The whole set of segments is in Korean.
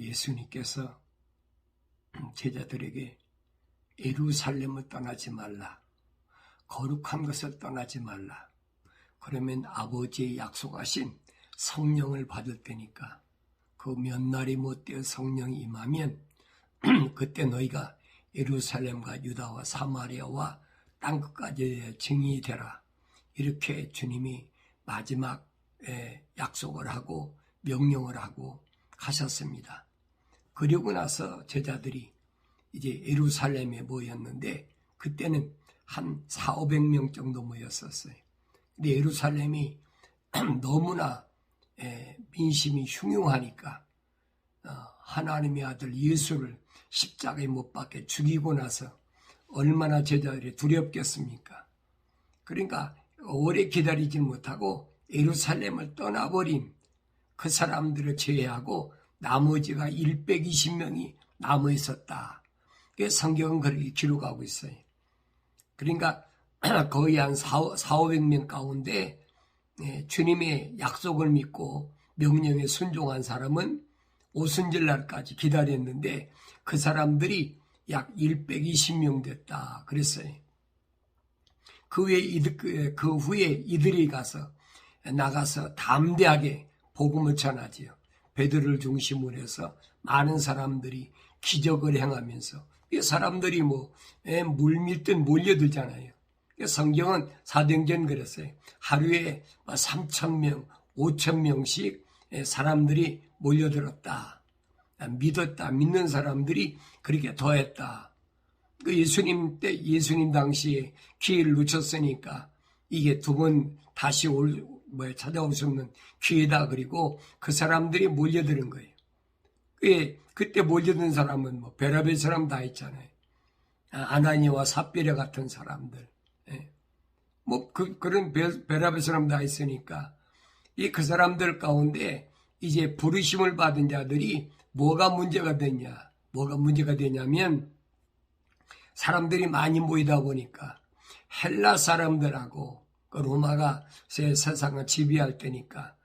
예수님께서 제자들에게 예루살렘을 떠나지 말라, 거룩한 것을 떠나지 말라, 그러면 아버지의 약속하신 성령을 받을 때니까 그 몇 날이 못되어 성령이 임하면 그때 너희가 예루살렘과 유다와 사마리아와 땅끝까지 증인이 되라, 이렇게 주님이 마지막 약속을 하고 명령을 하고 가셨습니다. 그리고 나서 제자들이 이제 예루살렘에 모였는데 그때는 한 400~500명 정도 모였었어요. 근데 예루살렘이 너무나 민심이 흉흉하니까 하나님의 아들 예수를 십자가에 못 박혀 죽이고 나서 얼마나 제자들이 두렵겠습니까? 그러니까 오래 기다리지 못하고 예루살렘을 떠나버린 그 사람들을 제외하고 나머지가 120명이 남아 있었다. 성경은 그렇게 기록하고 있어요. 그러니까 거의 한 400~500명 가운데 주님의 약속을 믿고 명령에 순종한 사람은 오순절 날까지 기다렸는데 그 사람들이 약 120명 됐다 그랬어요. 그 후에 이들이 나가서 담대하게 복음을 전하지요. 베드로를 중심으로 해서 많은 사람들이 기적을 행하면서 이 사람들이 물밀듯 몰려들잖아요. 성경은 사도행전 그랬어요. 하루에 3,000명, 5,000명씩 사람들이 몰려들었다. 믿었다. 믿는 사람들이 그렇게 더했다. 예수님 당시에 기회를 놓쳤으니까 이게 두 번 다시 찾아올 수 없는 기회다. 그리고 그 사람들이 몰려드는 거예요. 그때 몰려든 사람은 베라베 사람 다 있잖아요. 아나니와 삽비라 같은 사람들. 그런 베라베 사람 다 있으니까 그 사람들 가운데 이제 부르심을 받은 자들이 뭐가 문제가 되냐면 사람들이 많이 모이다 보니까 헬라 사람들하고 로마가 세상을 지배할 때니까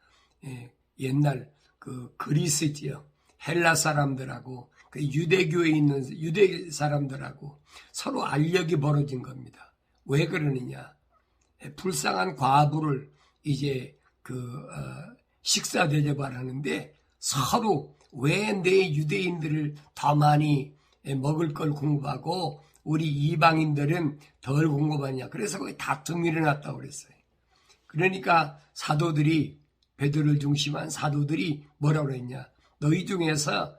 옛날 그리스지요. 헬라 사람들하고 유대교에 있는 유대 사람들하고 서로 알력이 벌어진 겁니다. 왜 그러느냐? 불쌍한 과부를 이제 식사 대접을 하는데 서로 왜 내 유대인들을 더 많이 먹을 걸 공급하고 우리 이방인들은 덜 공급하냐. 그래서 거기 다툼이 일어났다고 그랬어요. 그러니까 베드로를 중심한 사도들이 뭐라고 그랬냐. 너희 중에서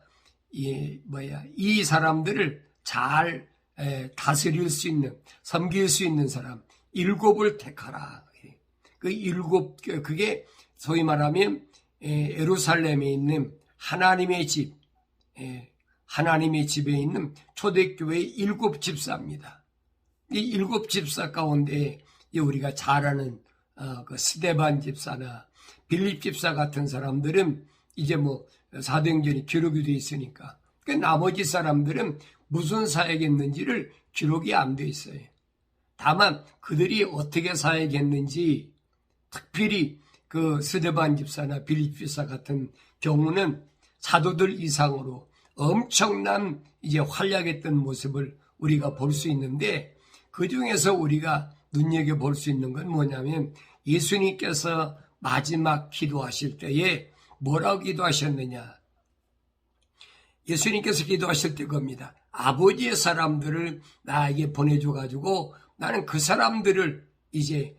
이 사람들을 잘 다스릴 수 있는, 섬길 수 있는 사람 7을 택하라. 그게 소위 말하면 예루살렘에 있는 하나님의 집에 있는 초대교회의 7 집사입니다. 이 7 집사 가운데 우리가 잘 아는 그 스데반 집사나 빌립 집사 같은 사람들은 이제 사도행전이 기록이 되어 있으니까 나머지 사람들은 무슨 사역했는지를 기록이 안 되어 있어요. 다만 그들이 어떻게 사역했는지 특별히 그 스데반 집사나 빌립 집사 같은 경우는 사도들 이상으로 엄청난 이제 활약했던 모습을 우리가 볼 수 있는데 그 중에서 우리가 눈여겨볼 수 있는 건 뭐냐면 예수님께서 마지막 기도하실 때에 뭐라고 기도하셨느냐. 예수님께서 기도하실 때 겁니다. 아버지의 사람들을 나에게 보내줘가지고 나는 그 사람들을 이제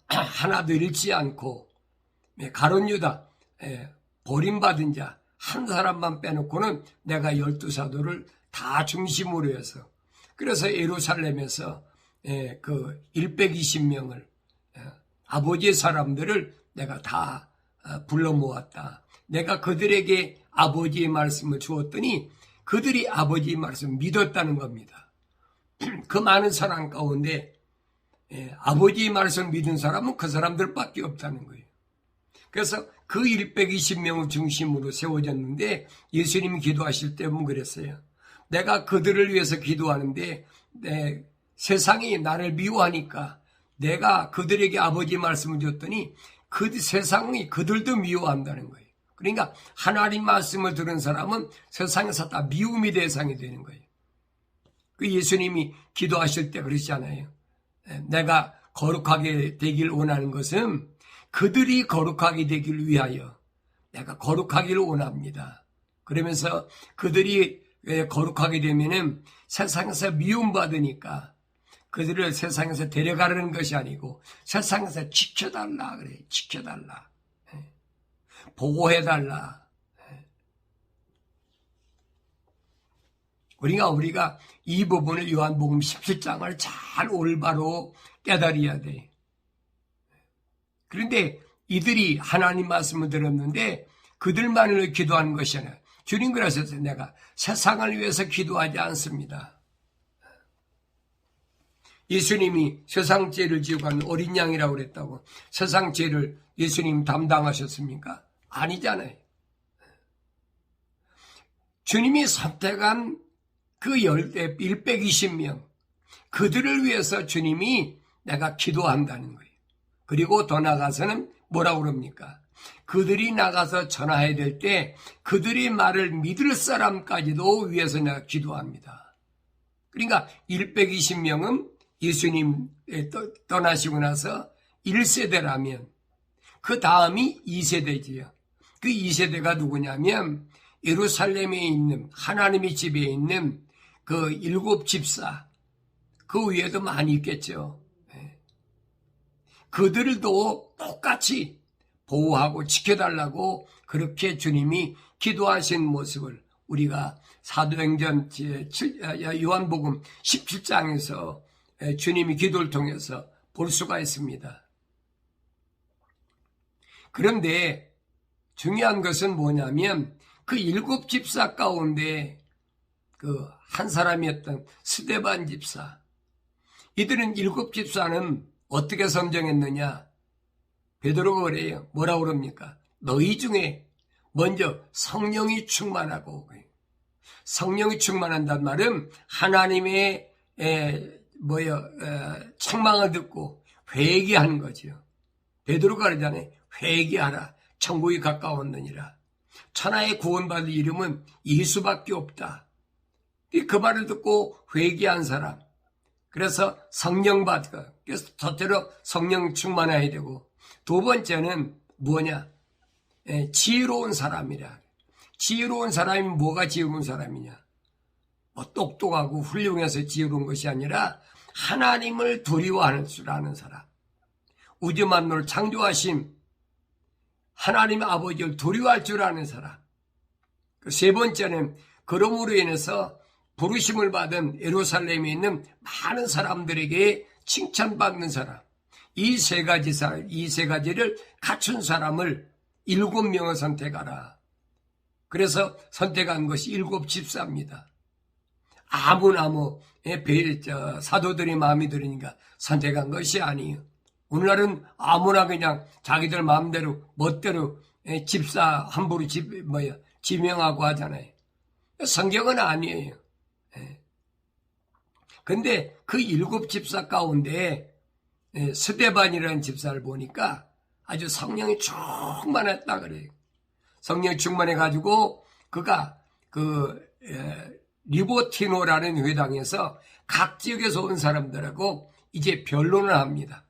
하나도 잃지 않고 가룟 유다 버림받은 자 한 사람만 빼놓고는 내가 12사도를 다 중심으로 해서 그래서 예루살렘에서 그 120명을 아버지의 사람들을 내가 다 불러 모았다. 내가 그들에게 아버지의 말씀을 주었더니 그들이 아버지의 말씀을 믿었다는 겁니다. 그 많은 사람 가운데 아버지의 말씀을 믿은 사람은 그 사람들밖에 없다는 거예요. 그래서 그 120명을 중심으로 세워졌는데 예수님이 기도하실 때 보면 그랬어요. 내가 그들을 위해서 기도하는데 세상이 나를 미워하니까 내가 그들에게 아버지 말씀을 줬더니 그 세상이 그들도 미워한다는 거예요. 그러니까 하나님 말씀을 들은 사람은 세상에서 다 미움의 대상이 되는 거예요. 그 예수님이 기도하실 때 그러시잖아요. 내가 거룩하게 되길 원하는 것은 그들이 거룩하게 되길 위하여 내가 거룩하기를 원합니다. 그러면서 그들이 거룩하게 되면은 세상에서 미움받으니까 그들을 세상에서 데려가려는 것이 아니고 세상에서 지켜달라 그래. 지켜달라. 보호해달라. 우리가 이 부분을 요한복음 17장을 잘 올바로 깨달아야 돼. 그런데 이들이 하나님 말씀을 들었는데 그들만을 기도하는 것이 아니라 주님 그러셔서 내가 세상을 위해서 기도하지 않습니다. 예수님이 세상 죄를 지고 간 어린 양이라고 그랬다고 세상 죄를 예수님 담당하셨습니까? 아니잖아요. 주님이 선택한 그 120명 그들을 위해서 주님이 내가 기도한다는 거예요. 그리고 더 나가서는 뭐라고 그럽니까? 그들이 나가서 전화해야 될 때 그들이 말을 믿을 사람까지도 위해서 내가 기도합니다. 그러니까 120명은 예수님 떠나시고 나서 1세대라면 그 다음이 2세대지요. 그 2세대가 누구냐면 예루살렘에 있는 하나님의 집에 있는 그 7 집사 그 위에도 많이 있겠죠. 그들도 똑같이 보호하고 지켜달라고 그렇게 주님이 기도하신 모습을 우리가 사도행전 요한복음 17장에서 주님이 기도를 통해서 볼 수가 있습니다. 그런데 중요한 것은 뭐냐면 그 7 집사 가운데 그 한 사람이었던 스데반 집사, 이들은 7 집사는 어떻게 선정했느냐? 베드로가 그래요. 뭐라고 그럽니까? 너희 중에 먼저 성령이 충만하고, 성령이 충만한단 말은 하나님의 책망을 듣고 회개하는 거죠. 베드로가 그러잖아요. 회개하라. 천국이 가까웠느니라. 천하의 구원받을 이름은 예수밖에 없다. 그 말을 듣고 회개한 사람. 그래서 성령 받고, 그래서 첫째로 성령 충만해야 되고, 두 번째는 뭐냐? 지혜로운 사람이라. 지혜로운 사람이 뭐가 지혜로운 사람이냐? 뭐 똑똑하고 훌륭해서 지혜로운 것이 아니라 하나님을 두려워하는 줄 아는 사람. 우주 만물을 창조하신 하나님의 아버지를 두려워할 줄 아는 사람. 그 세 번째는 그러므로 인해서 부르심을 받은 예루살렘에 있는 많은 사람들에게 칭찬받는 사람. 이 세 가지를 갖춘 사람을 7명을 선택하라. 그래서 선택한 것이 7 집사입니다. 아무나 사도들이 마음에 들으니까 선택한 것이 아니에요. 오늘날은 아무나 그냥 자기들 마음대로 멋대로 집사 함부로 지명하고 하잖아요. 성경은 아니에요. 근데 그 7 집사 가운데 스데반이라는 집사를 보니까 아주 성령이 충만했다 그래요. 성령이 충만해가지고 그가 리보티노라는 회당에서 각 지역에서 온 사람들하고 이제 변론을 합니다.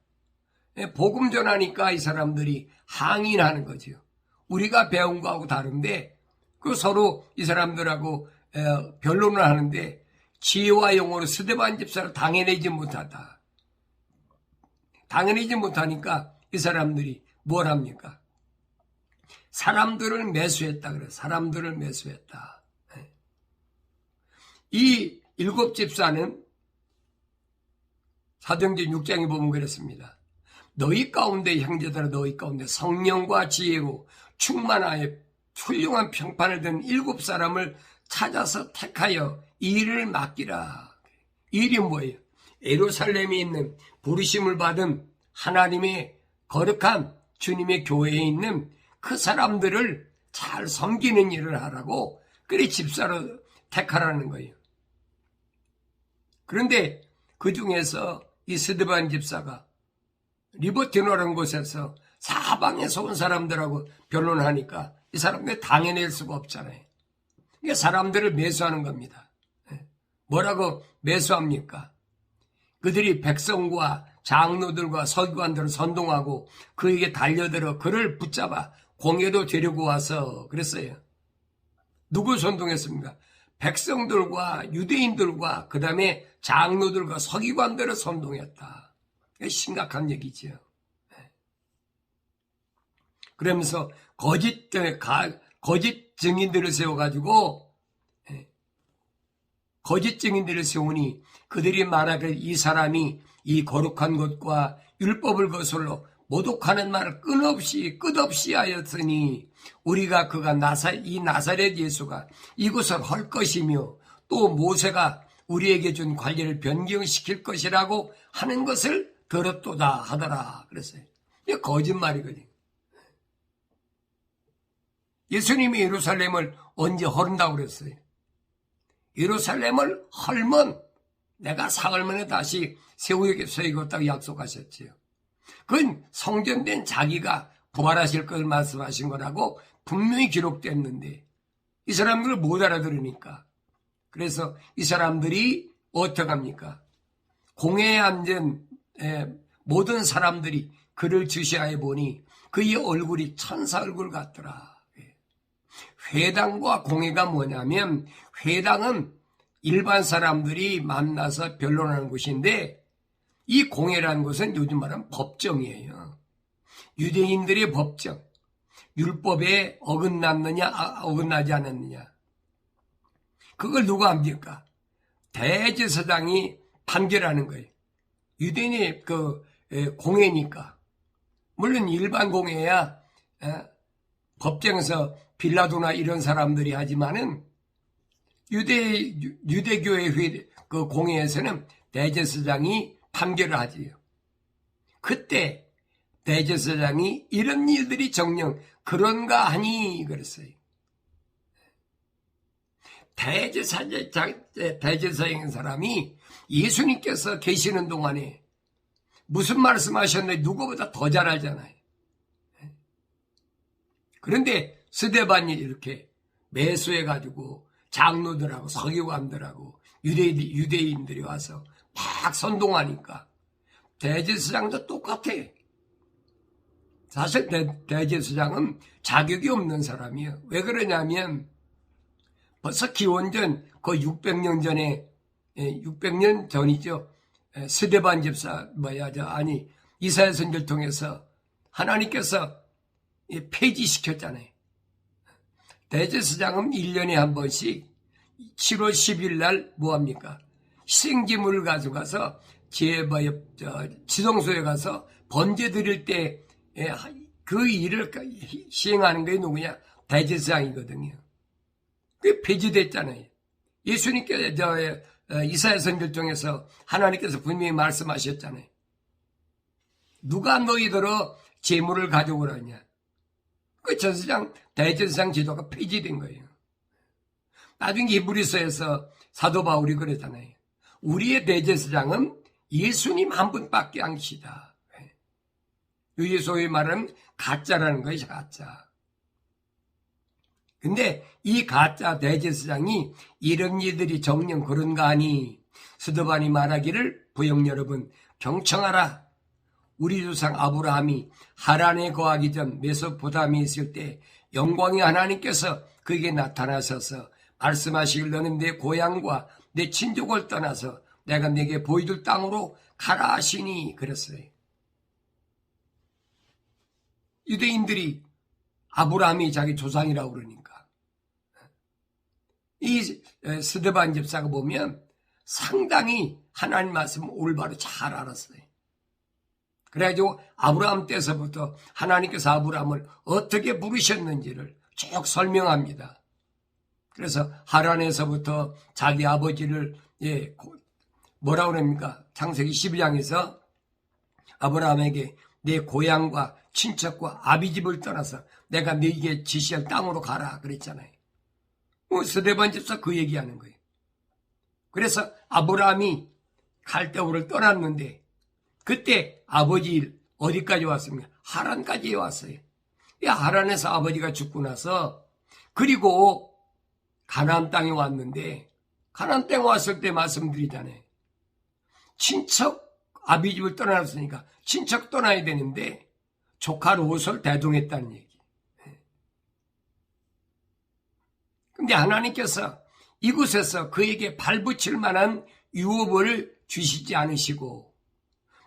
복음 전하니까 이 사람들이 항의하는 거죠. 우리가 배운 거하고 다른데 그 서로 이 사람들하고 변론을 하는데 지혜와 영어로 스데반 집사를 당해내지 못하다. 당해내지 못하니까 이 사람들이 뭘 합니까? 사람들을 매수했다 그래요. 사람들을 매수했다. 이 7 집사는 사도행전 6장에 보면 그랬습니다. 너희 가운데 형제들아 너희 가운데 성령과 지혜로 충만하여 훌륭한 평판을 든 7 사람을 찾아서 택하여 이 일을 맡기라. 이 일이 뭐예요? 예루살렘에 있는 부르심을 받은 하나님의 거룩한 주님의 교회에 있는 그 사람들을 잘 섬기는 일을 하라고 그리 집사로 택하라는 거예요. 그런데 그 중에서 이 스데반 집사가 리보티노라는 곳에서 사방에서 온 사람들하고 변론하니까 이 사람들 당해낼 수가 없잖아요. 이게 사람들을 매수하는 겁니다. 뭐라고 매수합니까? 그들이 백성과 장로들과 서기관들을 선동하고 그에게 달려들어 그를 붙잡아 공회로 데리고 와서 그랬어요. 누굴 선동했습니까? 백성들과 유대인들과 그 다음에 장로들과 서기관들을 선동했다. 심각한 얘기죠. 그러면서 거짓 증인들을 세워가지고 거짓 증인들을 세우니 그들이 말하길 이 사람이 이 거룩한 것과 율법을 거슬러 모독하는 말을 끝없이 하였으니 우리가 그가 이 나사렛 예수가 이곳을 헐 것이며 또 모세가 우리에게 준 관리를 변경시킬 것이라고 하는 것을 들었도다 하더라 그랬어요. 이게 거짓말이거든요. 예수님이 예루살렘을 언제 헐은다고 그랬어요. 예루살렘을 헐면 내가 사흘 만에 다시 세우겠다고 약속하셨지요. 그건 성전된 자기가 부활하실 것을 말씀하신 거라고 분명히 기록됐는데 이 사람들을 못 알아들으니까 그래서 이 사람들이 어떻게 합니까? 공회에 앉은 모든 사람들이 그를 주시하여 보니 그의 얼굴이 천사 얼굴 같더라. 회당과 공회가 뭐냐면 회당은 일반 사람들이 만나서 변론하는 곳인데 이 공회라는 것은 요즘 말하면 법정이에요. 유대인들의 법정. 율법에 어긋났느냐 어긋나지 않았느냐. 그걸 누가 합니까? 대제사장이 판결하는 거예요. 유대인의 공회니까. 물론 일반 공회야 법정에서 빌라도나 이런 사람들이 하지만은 유대교회 그 공회에서는 대제사장이 판결을 하지요. 그때 대제사장이 이런 일들이 정녕 그런가 하니 그랬어요. 대제사장인 사람이 예수님께서 계시는 동안에 무슨 말씀하셨는지 누구보다 더 잘 알잖아요. 그런데 스데반이 이렇게 매수해가지고 장로들하고 서기관들하고 유대인들이 와서 막 선동하니까 대제사장도 똑같아. 사실 대제사장은 자격이 없는 사람이에요. 왜 그러냐면 벌써 기원전 거의 600년 전에 600년 전이죠. 스데반 집사 이사야 선지를 통해서 하나님께서 폐지시켰잖아요. 대제사장은 1년에 한 번씩 7월 10일 날 뭐합니까? 희생제물을 가져가서 지성소에 가서 번제 드릴 때 그 일을 시행하는 게 누구냐? 대제사장이거든요. 그게 폐지됐잖아요. 예수님께서 이사야 선지를 통해서 하나님께서 분명히 말씀하셨잖아요. 누가 너희들어 제물을 가져오라냐? 그 대제사장 제도가 폐지된 거예요. 나중에 히브리서에서 사도 바울이 그러잖아요. 우리의 대제사장은 예수님 한 분밖에 안 계시다. 여기 소위 말하는 가짜라는 것이 가짜. 근데 이 가짜 대제사장이 이런 일들이 정녕 그런가 하니 스데반이 말하기를 부영 여러분 경청하라. 우리 조상 아브라함이 하란에 거하기 전 메소포타미에 있을 때 영광의 하나님께서 그에게 나타나셔서 말씀하시길 너는 내 고향과 내 친족을 떠나서 내가 내게 보여줄 땅으로 가라 하시니 그랬어요. 유대인들이 아브라함이 자기 조상이라고 그러니까 이 스데반 집사가 보면 상당히 하나님 말씀을 올바로 잘 알았어요. 그래가지고 아브라함 때서부터 하나님께서 아브라함을 어떻게 부르셨는지를 쭉 설명합니다. 그래서 하란에서부터 자기 아버지를 뭐라고 그럽니까? 창세기 12장에서 아브라함에게 내 고향과 친척과 아비집을 떠나서 내가 네게 지시할 땅으로 가라 그랬잖아요. 스데반 집사 그 얘기하는 거예요. 그래서 아브라함이 갈대우를 떠났는데 그때 아버지 어디까지 왔습니까? 하란까지 왔어요. 하란에서 아버지가 죽고 나서 그리고 가나안 땅에 왔는데 가나안 땅에 왔을 때 말씀드리잖아요. 친척 아비집을 떠나놨으니까 친척 떠나야 되는데 조카 롯을 대동했다는 얘기. 근데 하나님께서 이곳에서 그에게 발붙일 만한 유업을 주시지 않으시고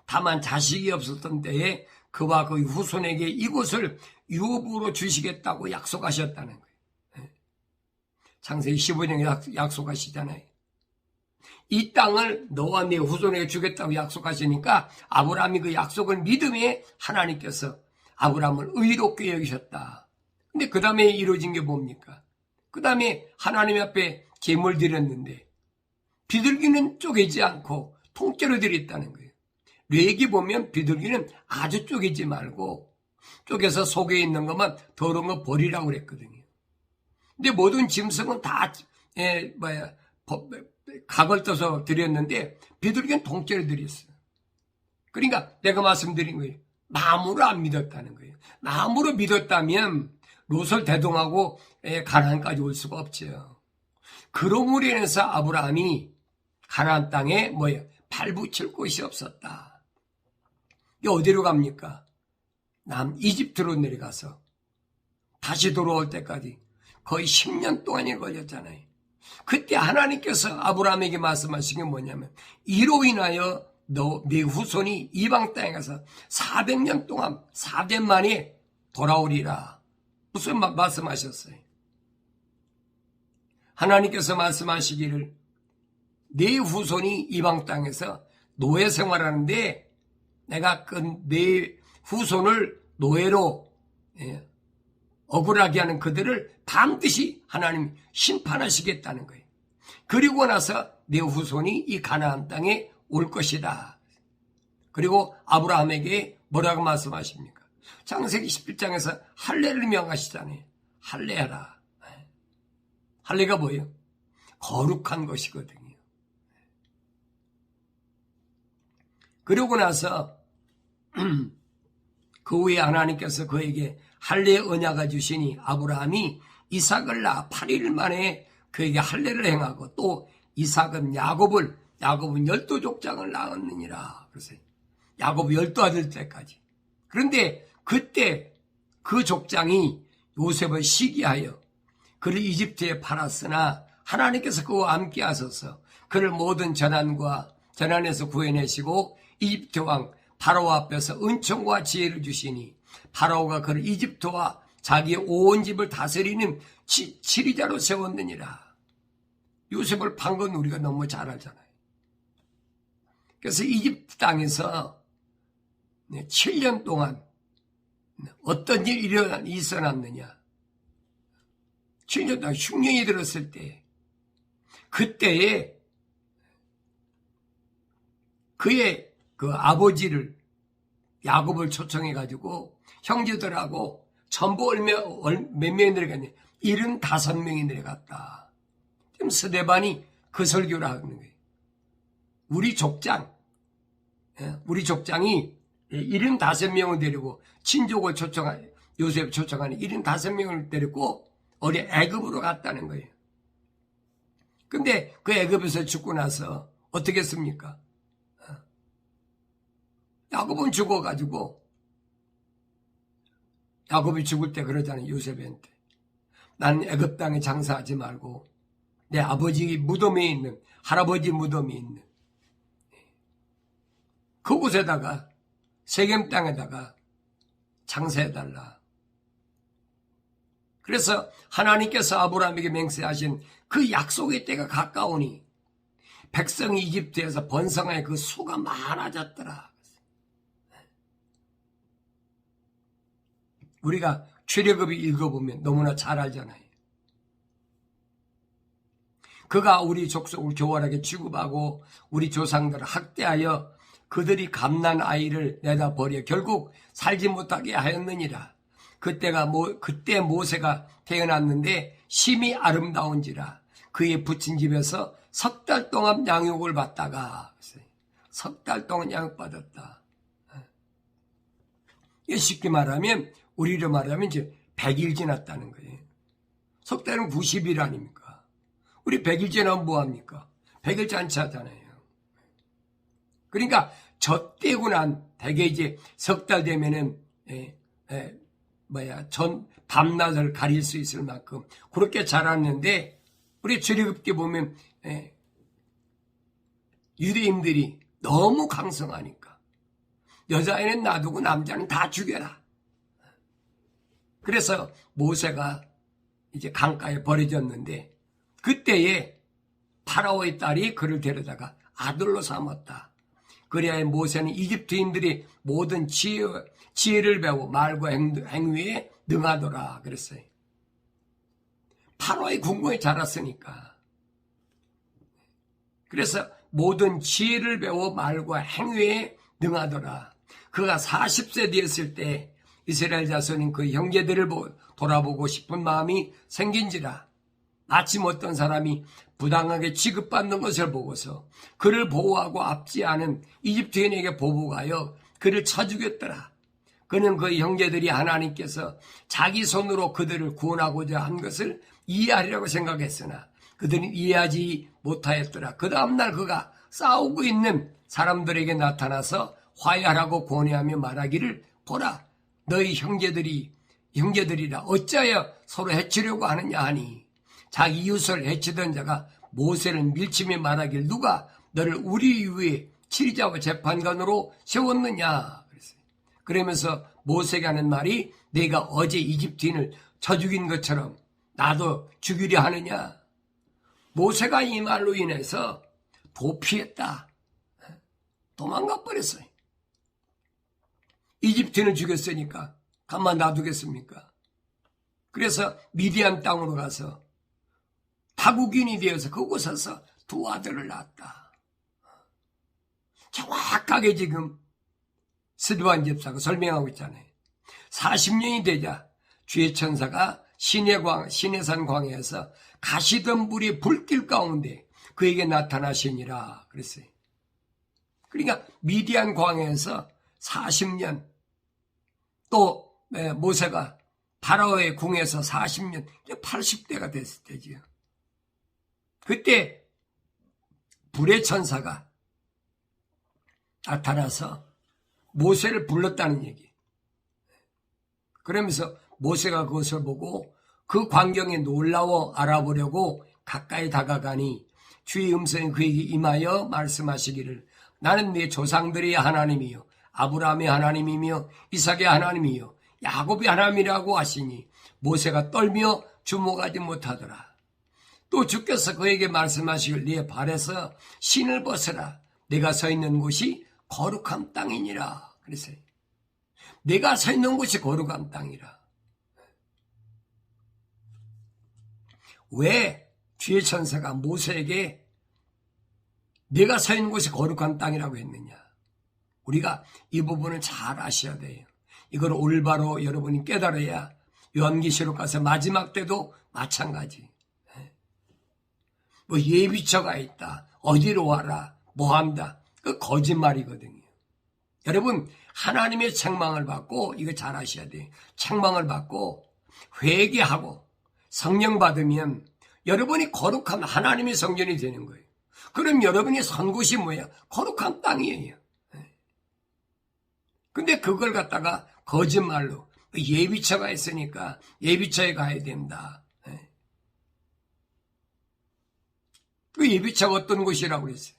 다만 자식이 없었던 때에 그와 그 후손에게 이곳을 유업으로 주시겠다고 약속하셨다는 거예요. 창세기 15장에 약속하시잖아요. 이 땅을 너와 네 후손에게 주겠다고 약속하시니까 아브라함이 그 약속을 믿음에 하나님께서 아브라함을 의롭게 여기셨다. 근데 그 다음에 이루어진 게 뭡니까? 그 다음에 하나님 앞에 제물 드렸는데 비둘기는 쪼개지 않고 통째로 드렸다는 거예요. 레위기 보면 비둘기는 아주 쪼개지 말고 쪼개서 속에 있는 것만 더러운 거 버리라고 그랬거든요. 근데 모든 짐승은 다 각을 떠서 드렸는데 비둘기는 통째로 드렸어요. 그러니까 내가 말씀드린 거예요. 마음으로 안 믿었다는 거예요. 마음으로 믿었다면 롯을 대동하고 가나안까지 올 수가 없죠. 그러므로 인해서 아브라함이 가나안 땅에 발붙일 곳이 없었다. 이게 어디로 갑니까? 이집트로 내려가서 다시 돌아올 때까지 거의 10년 동안이 걸렸잖아요. 그때 하나님께서 아브라함에게 말씀하신 게 뭐냐면 이로 인하여 네 후손이 이방 땅에 가서 400년 동안 4년 만에 돌아오리라. 무슨 말씀하셨어요? 하나님께서 말씀하시기를 네 후손이 이방 땅에서 노예 생활하는데 내가 네 후손을 노예로 억울하게 하는 그들을 반드시 하나님 심판하시겠다는 거예요. 그리고 나서 네 후손이 이 가나안 땅에 올 것이다. 그리고 아브라함에게 뭐라고 말씀하십니까? 창세기 11장에서 할례를 명하시잖아요. 할례하라. 할례가 뭐예요? 거룩한 것이거든요. 그러고 나서 그 후에 하나님께서 그에게 할례의 언약을 주시니 아브라함이 이삭을 낳아 8일 만에 그에게 할례를 행하고 또 이삭은 야곱은 12족장을 낳았느니라. 그래서 야곱 12아들 때까지. 그런데 그때 그 족장이 요셉을 시기하여 그를 이집트에 팔았으나 하나님께서 그와 함께 하셔서 그를 모든 재난에서 구해내시고 이집트 왕 바로 앞에서 은총과 지혜를 주시니 바로가 그를 이집트와 자기의 온 집을 다스리는 지리자로 세웠느니라. 요셉을 판 건 우리가 너무 잘 알잖아요. 그래서 이집트 땅에서 7년 동안 어떤 일이 있어났느냐. 7년 동안 흉년이 들었을 때 그때에 그의 그 아버지를 야곱을 초청해가지고 형제들하고 전부 몇 명이 내려갔냐. 75명이 내려갔다. 지금 스데반이 그 설교를 하는 거예요. 우리 족장이 75명을 데리고 친족을 요셉 초청하는 75명을 데리고 어디 애굽으로 갔다는 거예요. 근데 그 애굽에서 죽고 나서 어떻게 했습니까? 야곱은 죽어가지고 야곱이 죽을 때 그러잖아요. 요셉한테. 난 애굽 땅에 장사하지 말고 내 아버지 무덤에 있는 할아버지 무덤이 있는 그곳에다가 세겜 땅에다가 장사해달라. 그래서 하나님께서 아브라함에게 맹세하신 그 약속의 때가 가까우니 백성이 이집트에서 번성하여 그 수가 많아졌더라. 우리가 출애굽을 읽어보면 너무나 잘 알잖아요. 그가 우리 족속을 교활하게 취급하고 우리 조상들을 학대하여 그들이 갓난 아이를 내다 버려 결국 살지 못하게 하였느니라. 그때 모세가 태어났는데 심히 아름다운지라 그의 부친 집에서 석 달 동안 양육을 받다가 석 달 동안 양육받았다. 쉽게 말하면 우리로 말하면 이제 100일 지났다는 거예요. 석 달은 90일 아닙니까? 우리 100일 지나면 뭐합니까? 100일 잔치 하잖아요. 그러니까 젖대고 난 대개 이제 석 달 되면은 밤낮을 가릴 수 있을 만큼 그렇게 자랐는데, 우리 출애굽기 보면 유대인들이 너무 강성하니까 여자애는 놔두고 남자는 다 죽여라. 그래서 모세가 이제 강가에 버려졌는데, 그때에 파라오의 딸이 그를 데려다가 아들로 삼았다. 그래야 모세는 이집트인들이 모든 지혜를 배우고 말과 행위에 능하더라 그랬어요. 파라오의 궁궐에 자랐으니까. 그래서 모든 지혜를 배워 말과 행위에 능하더라. 그가 40세 되었을 때 이스라엘 자손인 그 형제들을 돌아보고 싶은 마음이 생긴지라. 마침 어떤 사람이 부당하게 취급받는 것을 보고서 그를 보호하고 압제하는 이집트인에게 보복하여 그를 쳐 죽였더라. 그는 그 형제들이 하나님께서 자기 손으로 그들을 구원하고자 한 것을 이해하리라고 생각했으나 그들은 이해하지 못하였더라. 그 다음날 그가 싸우고 있는 사람들에게 나타나서 화해하라고 권해하며 말하기를, 보라, 너희 형제들이라 어찌하여 서로 해치려고 하느냐 하니, 자기 이웃을 해치던 자가 모세를 밀치며 말하길, 누가 너를 우리 위에 치리자와 재판관으로 세웠느냐 그랬어요. 그러면서 모세가 하는 말이, 내가 어제 이집트인을 쳐 죽인 것처럼 나도 죽이려 하느냐. 모세가 이 말로 인해서 도피했다. 도망가 버렸어요. 이집트인을 죽였으니까 가만 놔두겠습니까? 그래서 미디안 땅으로 가서 타국인이 되어서 그곳에서 두 아들을 낳았다. 정확하게 지금 스데반 집사가 설명하고 있잖아요. 40년이 되자 주의 천사가 시내산 광야에서 가시던 불이 불길 가운데 그에게 나타나시니라 그랬어요. 그러니까 미디안 광야에서 40년, 또 모세가 파라오의 궁에서 40년, 80대가 됐을 때지요. 그때 불의 천사가 나타나서 모세를 불렀다는 얘기. 그러면서 모세가 그것을 보고 그 광경에 놀라워 알아보려고 가까이 다가가니 주의 음성이 그에게 임하여 말씀하시기를, 나는 네 조상들의 하나님이요 아브라함의 하나님이며 이삭의 하나님이요 야곱의 하나님이라고 하시니 모세가 떨며 주목하지 못하더라. 또 주께서 그에게 말씀하시길, 네 발에서 신을 벗으라. 내가 서 있는 곳이 거룩한 땅이니라 그랬어요. 내가 서 있는 곳이 거룩한 땅이라. 왜 주의 천사가 모세에게 내가 서 있는 곳이 거룩한 땅이라고 했느냐? 우리가 이 부분을 잘 아셔야 돼요. 이걸 올바로 여러분이 깨달아야 요한계시록 가서 마지막 때도 마찬가지. 뭐 예비처가 있다, 어디로 와라, 뭐 한다, 그 거짓말이거든요. 여러분, 하나님의 책망을 받고, 이거 잘 아셔야 돼요. 책망을 받고 회개하고 성령 받으면 여러분이 거룩한 하나님의 성전이 되는 거예요. 그럼 여러분이 선 곳이 뭐야? 거룩한 땅이에요. 근데 그걸 갖다가 거짓말로 예비처가 있으니까 예비처에 가야 된다. 그 예비처가 어떤 곳이라고 그랬어요?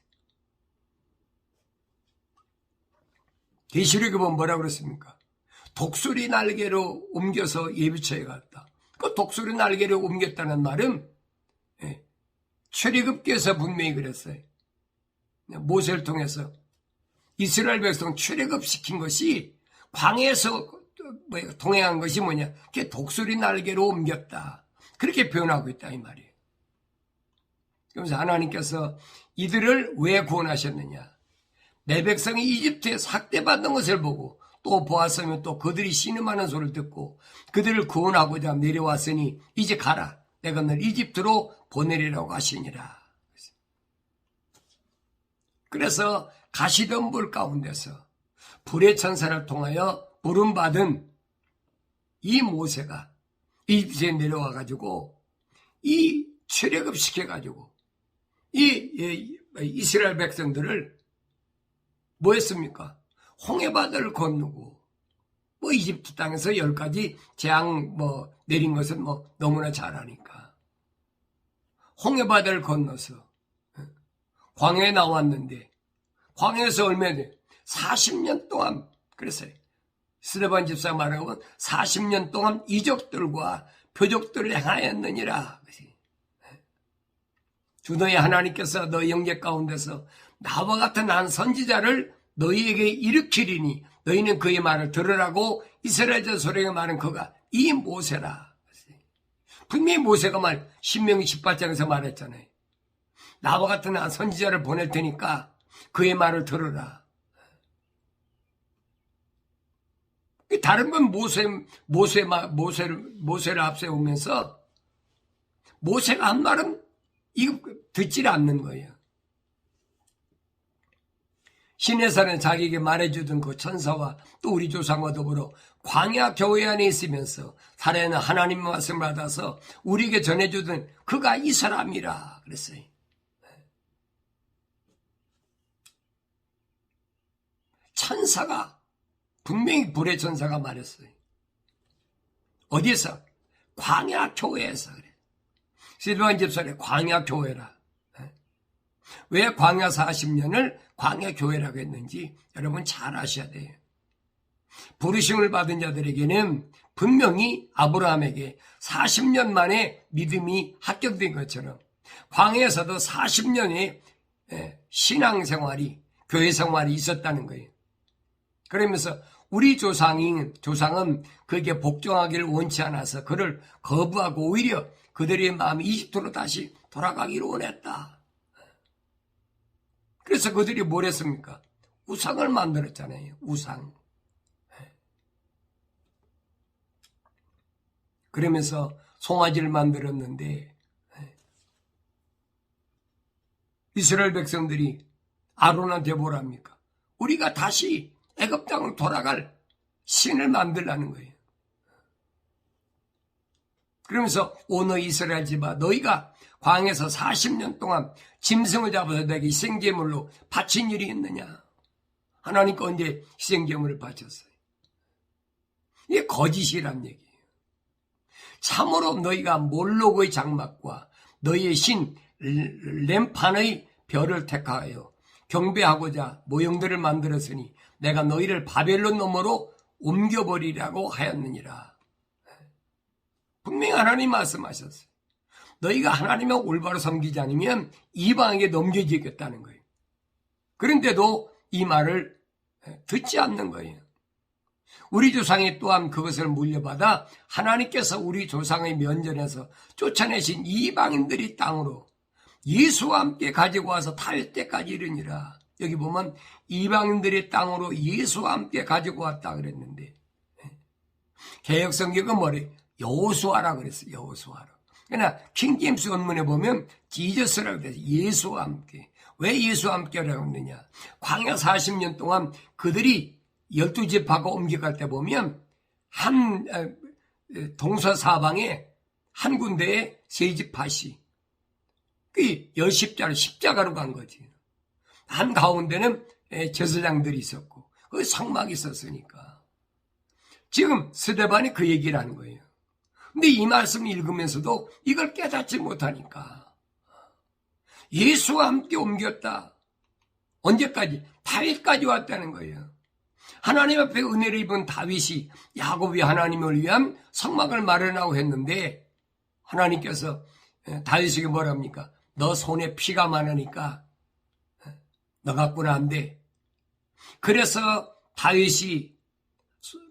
계시록에 보면 뭐라고 그랬습니까? 독수리 날개로 옮겨서 예비처에 갔다. 그 독수리 날개로 옮겼다는 말은 출애굽기에서 분명히 그랬어요. 모세를 통해서 이스라엘 백성 출애굽시킨 것이 광야에서 동행한 것이 뭐냐? 그게 독수리 날개로 옮겼다. 그렇게 표현하고 있다 이 말이에요. 그래서 하나님께서 이들을 왜 구원하셨느냐? 내 백성이 이집트에 삭대받는 것을 보고 또 보았으면 또 그들이 신음하는 소리를 듣고 그들을 구원하고자 내려왔으니 이제 가라. 내가 너를 이집트로 보내리라고 하시니라. 그래서 가시던 불 가운데서 불의 천사를 통하여 부름받은 이 모세가 이집트에 내려와 가지고 이 출애굽 시켜 가지고 이 이스라엘 백성들을 뭐 했습니까? 홍해바다를 건너고 뭐 이집트 땅에서 10가지 재앙 뭐 내린 것은 뭐 너무나 잘 아니까 홍해바다를 건너서 광야에 나왔는데 광야에서 얼마 돼? 40년 동안 그랬어요. 스데반 집사 말하면 40년 동안 이적들과 표적들을 행하였느니라. 주 너희 하나님께서 너희 영계 가운데서 나와 같은 한 선지자를 너희에게 일으키리니 너희는 그의 말을 들으라고 이스라엘 자손에게 말한 그가 이 모세라. 분명히 모세가 신명기 18장에서 말했잖아요. 나와 같은 한 선지자를 보낼 테니까 그의 말을 들으라. 다른 건 모세를 앞세우면서 모세가 한 말은 이거 듣질 않는 거예요. 시내산은 자기에게 말해주던 그 천사와 또 우리 조상과 더불어 광야 교회 안에 있으면서 살아있는 하나님 말씀을 받아서 우리에게 전해주던 그가 이 사람이라 그랬어요. 천사가 분명히 불의 천사가 말했어요. 어디에서? 광야 교회에서 그래. 스데반 집사의 광야 교회라. 왜 광야 40년을 광야 교회라고 했는지 여러분 잘 아셔야 돼요. 부르심을 받은 자들에게는 분명히 아브라함에게 40년 만에 믿음이 합격된 것처럼 광야에서도 40년의 신앙생활이 교회 생활이 있었다는 거예요. 그러면서 우리 조상은 그에게 복종하기를 원치 않아서 그를 거부하고 오히려 그들의 마음이 이집트로 다시 돌아가기를 원했다. 그래서 그들이 뭘 했습니까? 우상을 만들었잖아요. 우상. 그러면서 송아지를 만들었는데 이스라엘 백성들이 아론한테 뭐랍니까? 우리가 다시 애굽 땅으로 돌아갈 신을 만들라는 거예요. 그러면서 오 너희 이스라엘 집아 너희가 광야에서 40년 동안 짐승을 잡아서 내게 희생제물로 바친 일이 있느냐? 하나님께 언제 희생제물을 바쳤어요? 이게 거짓이란 얘기예요. 참으로 너희가 몰록의 장막과 너희의 신 램판의 별을 택하여 경배하고자 모형들을 만들었으니 내가 너희를 바벨론 너머로 옮겨버리라고 하였느니라. 분명히 하나님 말씀하셨어요. 너희가 하나님을 올바로 섬기지 않으면 이방에게 넘겨지겠다는 거예요. 그런데도 이 말을 듣지 않는 거예요. 우리 조상이 또한 그것을 물려받아 하나님께서 우리 조상의 면전에서 쫓아내신 이방인들이 땅으로 예수와 함께 가지고 와서 다윗 때까지 이르니라. 여기 보면 이방인들의 땅으로 예수와 함께 가지고 왔다 그랬는데 개역성경은 뭐래? 여호수아라 그랬어요. 여호수아라. 그러나 킹제임스 원문에 보면 지저스라고 그랬어요. 예수와 함께. 왜 예수와 함께라고 했느냐? 광야 40년 동안 그들이 12지파가 옮겨갈 때 보면 한 동서사방에 한 군데에 세 지파씩 그 십자가로 간 거지. 한 가운데는 제사장들이 있었고 그 성막이 있었으니까 지금 스데반이 그 얘기를 하는 거예요. 근데 이 말씀을 읽으면서도 이걸 깨닫지 못하니까 예수와 함께 옮겼다. 언제까지? 다윗까지 왔다는 거예요. 하나님 앞에 은혜를 입은 다윗이 야곱이 하나님을 위한 성막을 마련하고 했는데 하나님께서 다윗에게 뭐랍니까? 너 손에 피가 많으니까 너 갖고는 안 돼. 그래서 다윗이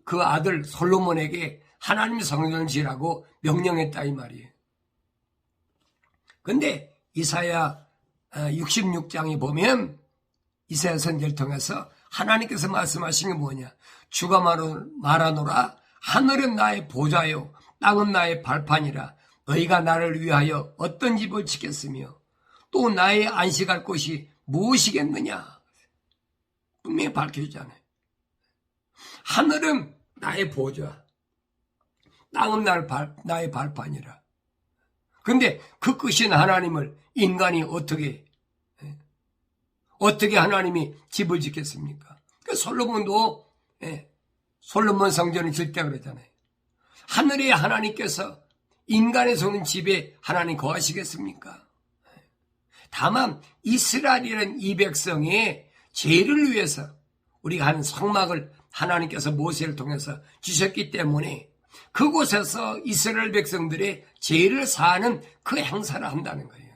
그 아들 솔로몬에게 하나님 성전을 지으라고 명령했다 이 말이에요. 근데 이사야 66장에 보면 이사야 선지자를 통해서 하나님께서 말씀하신 게 뭐냐? 주가 말하노라 하늘은 나의 보좌요 땅은 나의 발판이라 너희가 나를 위하여 어떤 집을 짓겠으며 또 나의 안식할 곳이 무엇이겠느냐? 분명히 밝혀주잖아요. 하늘은 나의 보좌, 땅은 나의 발판이라. 그런데 그 크신 하나님을 인간이 어떻게 하나님이 집을 짓겠습니까? 그 솔로몬도 솔로몬 성전을 짓다 그러잖아요. 하늘의 하나님께서 인간의 손은 집에 하나님 거하시겠습니까? 다만 이스라엘이라는 이 백성의 죄를 위해서 우리가 하는 성막을 하나님께서 모세를 통해서 주셨기 때문에 그곳에서 이스라엘 백성들의 죄를 사하는 그 행사를 한다는 거예요.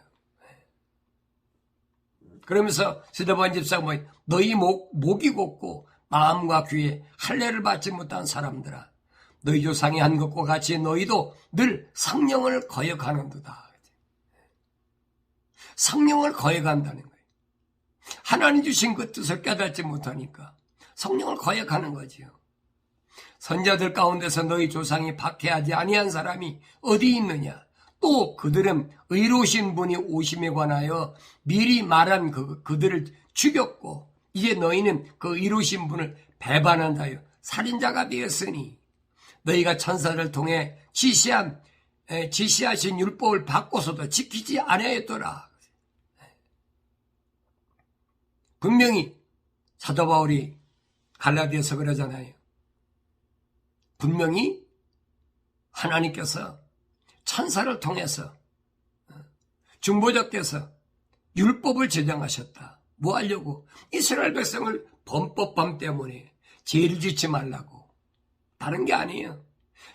그러면서 스데반 집사가 너희 목이 곱고 마음과 귀에 할례를 받지 못한 사람들아, 너희 조상이 한 것과 같이 너희도 늘 성령을 거역하는도다. 성령을 거역한다는 거예요. 하나님 주신 그 뜻을 깨닫지 못하니까 성령을 거역하는 거지요. 선자들 가운데서 너희 조상이 박해하지 아니한 사람이 어디 있느냐? 또 그들은 의로우신 분이 오심에 관하여 미리 말한 그들을 죽였고 이제 너희는 그 의로우신 분을 배반한 자여 살인자가 되었으니 너희가 천사를 통해 지시하신 율법을 받고서도 지키지 아니하였더라. 분명히 사도 바울이 갈라디아서 그러잖아요. 분명히 하나님께서 천사를 통해서 중보자께서 율법을 제정하셨다. 뭐 하려고? 이스라엘 백성을 범법함 때문에 죄를 짓지 말라고. 다른 게 아니에요.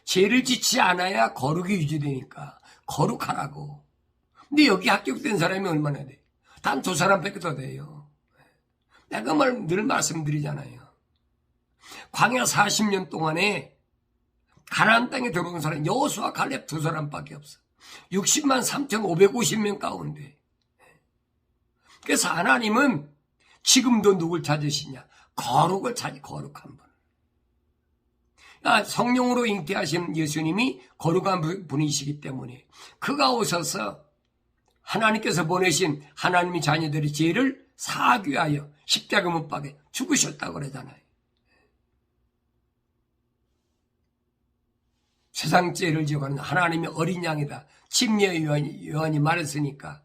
죄를 짓지 않아야 거룩이 유지되니까 거룩하라고. 근데 여기 합격된 사람이 얼마나 돼? 단 2사람밖에 더 돼요. 내가 늘 말씀드리잖아요. 광야 40년 동안에 가나안 땅에 들어온 사람 여호수아 갈렙 2사람밖에 없어. 60만 3,550명 가운데. 그래서 하나님은 지금도 누굴 찾으시냐? 거룩을 찾지, 거룩한 분. 성령으로 잉태하신 예수님이 거룩한 분이시기 때문에 그가 오셔서 하나님께서 보내신 하나님의 자녀들의 죄를 사하기 위하여 십자가 못 박에 죽으셨다고 그러잖아요. 세상 죄를 지어가는 하나님의 어린 양이다. 침례 요한이 말했으니까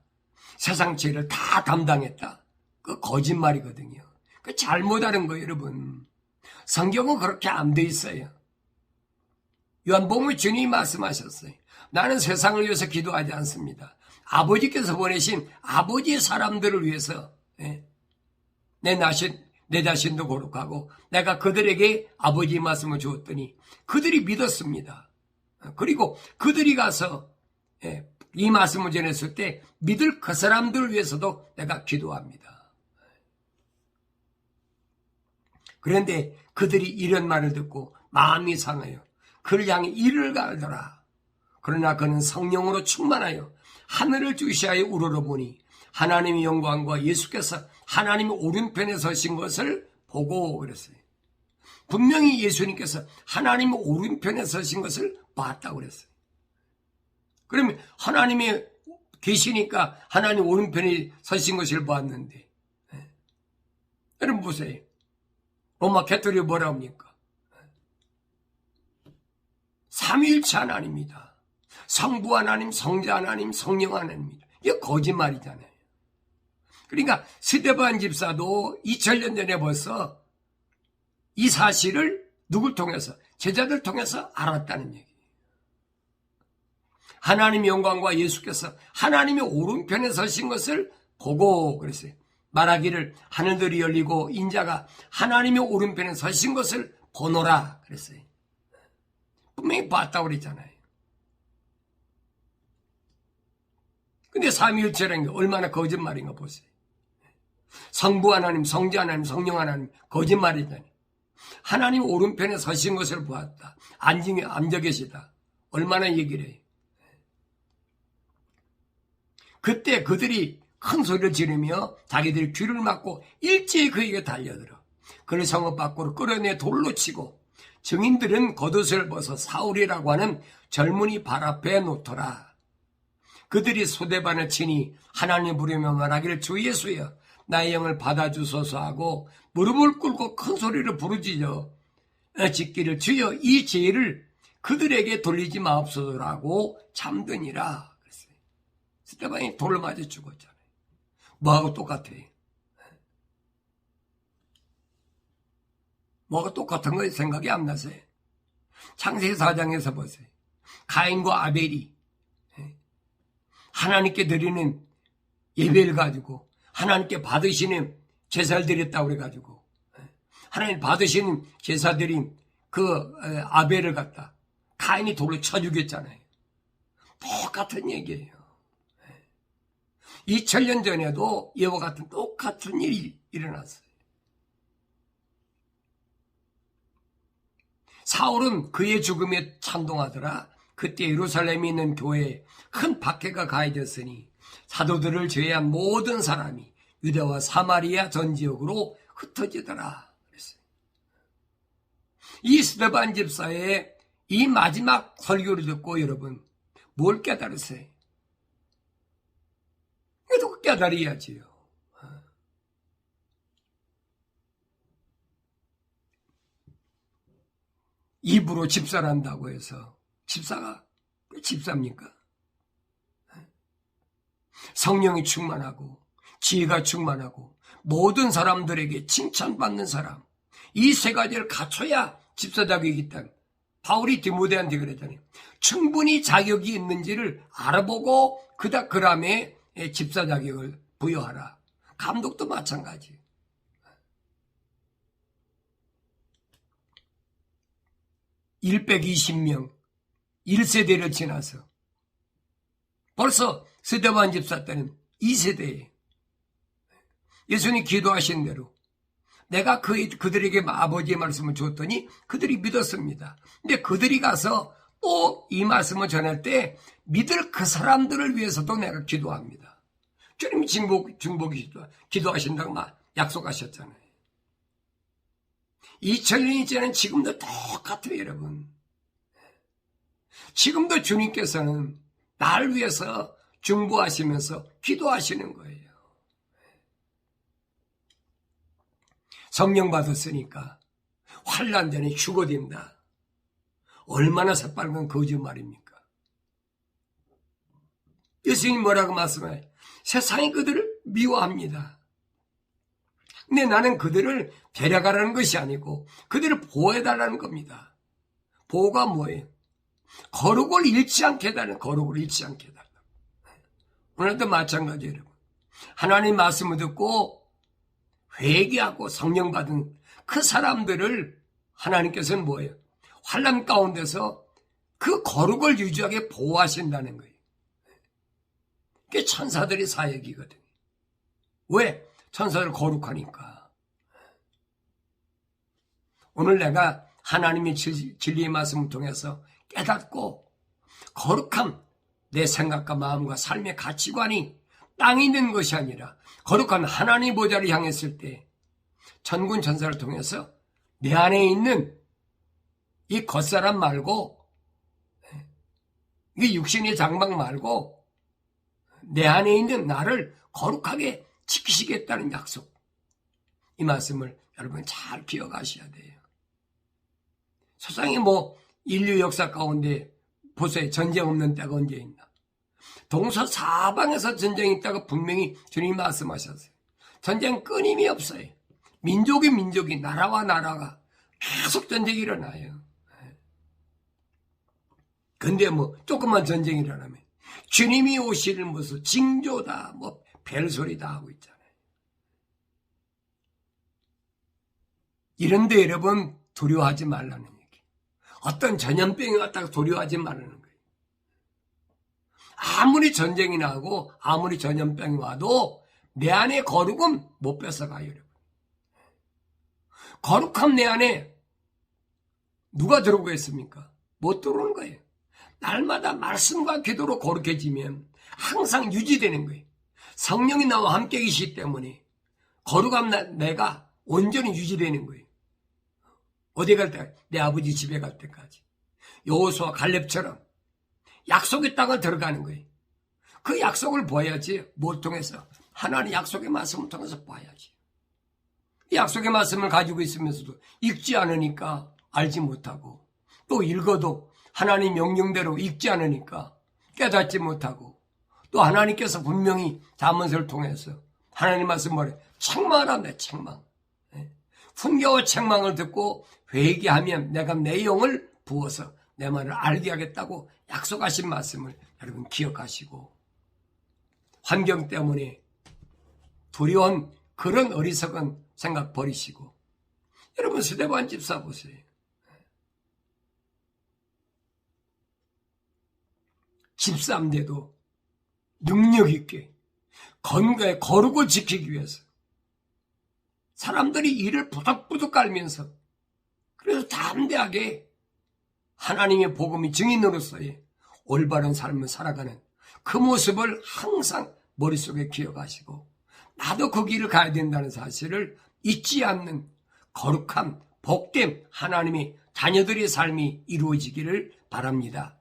세상 죄를 다 담당했다. 그 거짓말이거든요. 그 잘못하는 거예요, 여러분. 성경은 그렇게 안 돼 있어요. 요한복음에 주님이 말씀하셨어요. 나는 세상을 위해서 기도하지 않습니다. 아버지께서 보내신 아버지의 사람들을 위해서 내 자신도 거룩하고 내가 그들에게 아버지의 말씀을 주었더니 그들이 믿었습니다. 그리고 그들이 가서 이 말씀을 전했을 때 믿을 그 사람들을 위해서도 내가 기도합니다. 그런데 그들이 이런 말을 듣고 마음이 상하여 그를 향해 이를 갈더라. 그러나 그는 성령으로 충만하여 하늘을 주시하여 우러러보니 하나님의 영광과 예수께서 하나님의 오른편에 서신 것을 보고 그랬어요. 분명히 예수님께서 하나님의 오른편에 서신 것을 봤다고 그랬어요. 그러면 하나님이 계시니까 하나님 오른편에 서신 것을 봤는데 여러분 보세요. 로마 캐토릭이 뭐라 합니까? 삼위일체 하나님입니다. 성부 하나님, 성자 하나님, 성령 하나님입니다. 이게 거짓말이잖아요. 그러니까 스데반 집사도 2000년 전에 벌써 이 사실을 누굴 통해서? 제자들 통해서 알았다는 얘기예요. 하나님의 영광과 예수께서 하나님의 오른편에 서신 것을 보고 그랬어요. 말하기를 하늘들이 열리고 인자가 하나님의 오른편에 서신 것을 보노라 그랬어요. 분명히 봤다고 그랬잖아요. 근데 삼위일체라는 게 얼마나 거짓말인가 보세요. 성부 하나님, 성자 하나님, 성령 하나님 거짓말이잖아요. 하나님 오른편에 서신 것을 보았다. 앉아 계시다. 얼마나 얘기를 해요. 그때 그들이 큰 소리를 지르며 자기들이 귀를 막고 일제히 그에게 달려들어 그를 성읍 밖으로 끌어내 돌로 치고 증인들은 겉옷을 벗어 사울이라고 하는 젊은이 발 앞에 놓더라. 그들이 소대반을 치니 하나님 부르며 말하기를 주 예수여 나의 영을 받아주소서 하고 무릎을 꿇고 큰 소리로 부르짖어 짓기를 주여 이 죄를 그들에게 돌리지 마옵소서라고 잠드니라 그랬어요. 스데반이 돌로 맞아 죽었잖아요. 뭐하고 똑같아요? 뭐가 똑같은 거 생각이 안 나세요? 창세기 4장에서 보세요. 가인과 아벨이 하나님께 드리는 예배를 가지고 하나님께 받으시는 제사를 드렸다고 그래가지고 하나님 받으시는 제사 드린 그 아벨을 갖다 가인이 돌로 쳐 죽였잖아요. 똑같은 얘기예요. 2000년 전에도 이와 같은 똑같은 일이 일어났어요. 사울은 그의 죽음에 찬동하더라. 그때 예루살렘에 있는 교회에 큰 박해가 가해졌으니 사도들을 제외한 모든 사람이 유대와 사마리아 전 지역으로 흩어지더라. 그랬어요. 이 스데반 집사의 이 마지막 설교를 듣고 여러분 뭘 깨달으세요? 그래도 깨달아야지요. 입으로 집사를 한다고 해서 집사가 집사입니까? 성령이 충만하고 지혜가 충만하고 모든 사람들에게 칭찬받는 사람, 이 세 가지를 갖춰야 집사 자격이 있다. 바울이 디모데한테 그랬잖아요. 충분히 자격이 있는지를 알아보고 그 다음에 집사 자격을 부여하라. 감독도 마찬가지. (120명) 1세대를 지나서 벌써 스데반 집사 때는 2세대에 예수님 기도하신 대로 내가 그들에게 아버지의 말씀을 줬더니 그들이 믿었습니다. 근데 그들이 가서 또 이 말씀을 전할 때 믿을 그 사람들을 위해서도 내가 기도합니다. 주님이 중보기 기도하신다고 약속하셨잖아요. 2000년이 지난 지금도 똑같아요, 여러분. 지금도 주님께서는 날 위해서 중보하시면서 기도하시는 거예요. 성령 받았으니까 환난 전에 죽어된다. 얼마나 새빨간 거짓말입니까? 예수님이 뭐라고 말씀해요? 세상이 그들을 미워합니다. 근데 나는 그들을 데려가라는 것이 아니고 그들을 보호해달라는 겁니다. 보호가 뭐예요? 거룩을 잃지 않게 해달라는, 거룩을 잃지 않게 해달라. 오늘도 마찬가지예요, 여러분. 하나님 말씀을 듣고 회개하고 성령 받은 그 사람들을 하나님께서는 뭐예요? 환난 가운데서 그 거룩을 유지하게 보호하신다는 거예요. 그게 천사들의 사역이거든요. 왜? 천사를 거룩하니까. 오늘 내가 하나님의 진리의 말씀을 통해서 깨닫고 거룩함, 내 생각과 마음과 삶의 가치관이 땅에 있는 것이 아니라 거룩한 하나님 보좌를 향했을 때 천군 천사를 통해서 내 안에 있는 이 겉사람 말고, 이 육신의 장막 말고 내 안에 있는 나를 거룩하게 지키시겠다는 약속. 이 말씀을 여러분 잘 기억하셔야 돼요. 세상에 인류 역사 가운데 보세요. 전쟁 없는 때가 언제 있나. 동서사방에서 전쟁이 있다고 분명히 주님이 말씀하셨어요. 전쟁 끊임이 없어요. 민족이 나라와 나라가 계속 전쟁이 일어나요. 근데 조금만 전쟁이 일어나면 주님이 오실 무슨 징조다 별소리다 하고 있잖아요. 이런데 여러분 두려워하지 말라는 얘기. 어떤 전염병이 왔다가 두려워하지 말라는 거예요. 아무리 전쟁이 나고 아무리 전염병이 와도 내 안에 거룩은 못 뺏어가요, 여러분. 거룩함 내 안에 누가 들어오고 있습니까? 못 들어오는 거예요. 날마다 말씀과 기도로 거룩해지면 항상 유지되는 거예요. 성령이 나와 함께 계시기 때문에 거룩함 내가 온전히 유지되는 거예요. 어디 갈 때? 내 아버지 집에 갈 때까지. 여호수아 갈렙처럼 약속의 땅을 들어가는 거예요. 그 약속을 봐야지. 뭘 통해서? 하나님 약속의 말씀을 통해서 봐야지. 이 약속의 말씀을 가지고 있으면서도 읽지 않으니까 알지 못하고 또 읽어도 하나님 명령대로 읽지 않으니까 깨닫지 못하고, 또 하나님께서 분명히 잠언서를 통해서 하나님 말씀 뭐래? 책망하네, 책망. 훈계와 책망을 듣고 회개하면 내가 내 영을 부어서 내 말을 알게 하겠다고 약속하신 말씀을 여러분 기억하시고, 환경 때문에 두려운 그런 어리석은 생각 버리시고, 여러분 스데반 집사 보세요. 집사인데도 능력 있게 건강에 거룩을 지키기 위해서 사람들이 이를 부득부득 깔면서, 그래서 담대하게 하나님의 복음의 증인으로서의 올바른 삶을 살아가는 그 모습을 항상 머릿속에 기억하시고, 나도 그 길을 가야 된다는 사실을 잊지 않는 거룩한 복된 하나님의 자녀들의 삶이 이루어지기를 바랍니다.